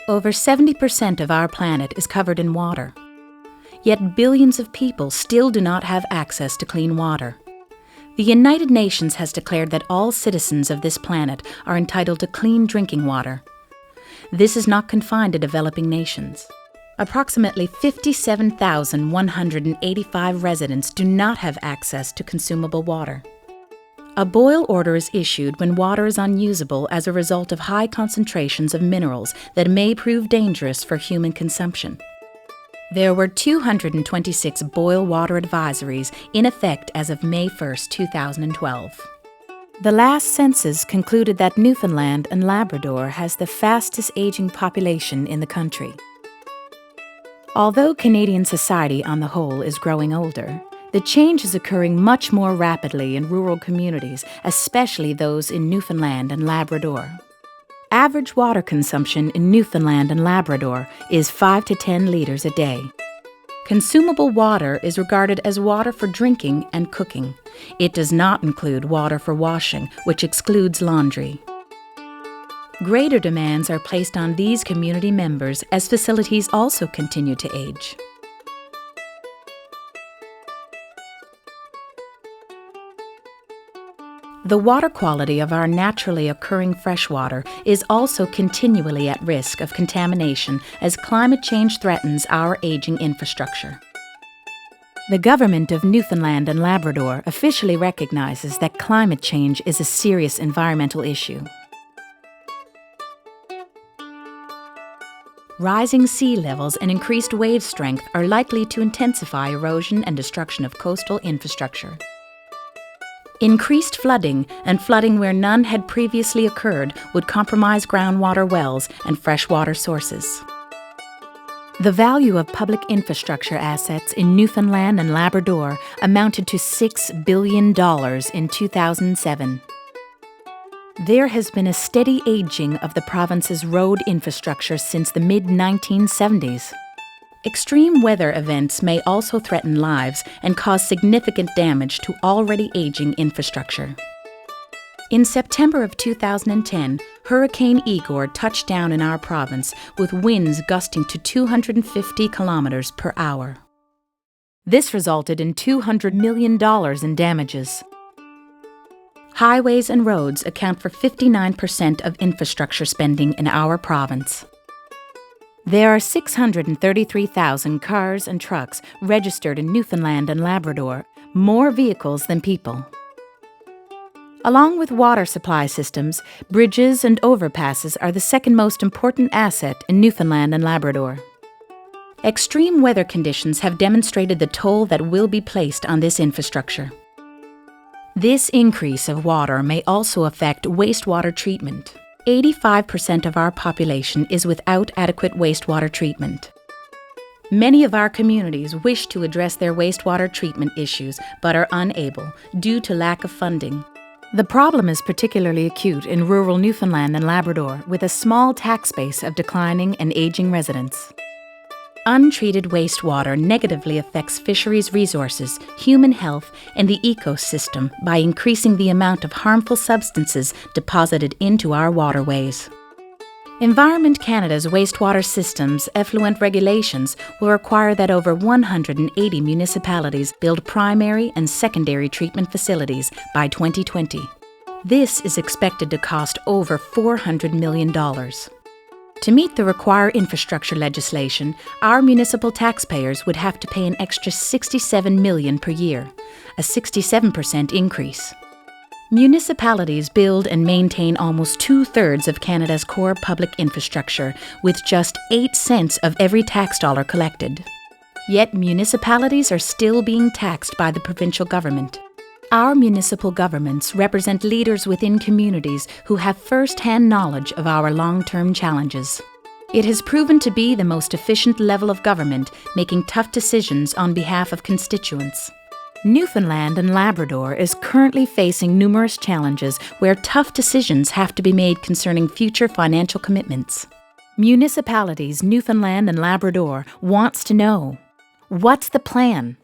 Over 70% of our planet is covered in water. Yet billions of people still do not have access to clean water. The United Nations has declared that all citizens of this planet are entitled to clean drinking water. This is not confined to developing nations. Approximately 57,185 residents do not have access to consumable water. A boil order is issued when water is unusable as a result of high concentrations of minerals that may prove dangerous for human consumption. There were 226 boil water advisories in effect as of May 1, 2012. The last census concluded that Newfoundland and Labrador has the fastest aging population in the country. Although Canadian society on the whole is growing older, the change is occurring much more rapidly in rural communities, especially those in Newfoundland and Labrador. Average water consumption in Newfoundland and Labrador is 5 to 10 liters a day. Consumable water is regarded as water for drinking and cooking. It does not include water for washing, which excludes laundry. Greater demands are placed on these community members as facilities also continue to age. The water quality of our naturally occurring freshwater is also continually at risk of contamination as climate change threatens our aging infrastructure. The government of Newfoundland and Labrador officially recognizes that climate change is a serious environmental issue. Rising sea levels and increased wave strength are likely to intensify erosion and destruction of coastal infrastructure. Increased flooding and flooding where none had previously occurred would compromise groundwater wells and freshwater sources. The value of public infrastructure assets in Newfoundland and Labrador amounted to $6 billion in 2007. There has been a steady aging of the province's road infrastructure since the mid-1970s. Extreme weather events may also threaten lives and cause significant damage to already aging infrastructure. In September of 2010, Hurricane Igor touched down in our province with winds gusting to 250 kilometers per hour. This resulted in $200 million in damages. Highways and roads account for 59% of infrastructure spending in our province. There are 633,000 cars and trucks registered in Newfoundland and Labrador, more vehicles than people. Along with water supply systems, bridges and overpasses are the second most important asset in Newfoundland and Labrador. Extreme weather conditions have demonstrated the toll that will be placed on this infrastructure. This increase of water may also affect wastewater treatment. 85% of our population is without adequate wastewater treatment. Many of our communities wish to address their wastewater treatment issues but are unable due to lack of funding. The problem is particularly acute in rural Newfoundland and Labrador with a small tax base of declining and aging residents. Untreated wastewater negatively affects fisheries resources, human health, and the ecosystem by increasing the amount of harmful substances deposited into our waterways. Environment Canada's wastewater systems effluent regulations will require that over 180 municipalities build primary and secondary treatment facilities by 2020. This is expected to cost over $400 million. To meet the required infrastructure legislation, our municipal taxpayers would have to pay an extra $67 million per year, a 67% increase. Municipalities build and maintain almost 2/3 of Canada's core public infrastructure, with just 8 cents of every tax dollar collected. Yet municipalities are still being taxed by the provincial government. Our municipal governments represent leaders within communities who have first-hand knowledge of our long-term challenges. It has proven to be the most efficient level of government, making tough decisions on behalf of constituents. Newfoundland and Labrador is currently facing numerous challenges where tough decisions have to be made concerning future financial commitments. Municipalities Newfoundland and Labrador wants to know, what's the plan?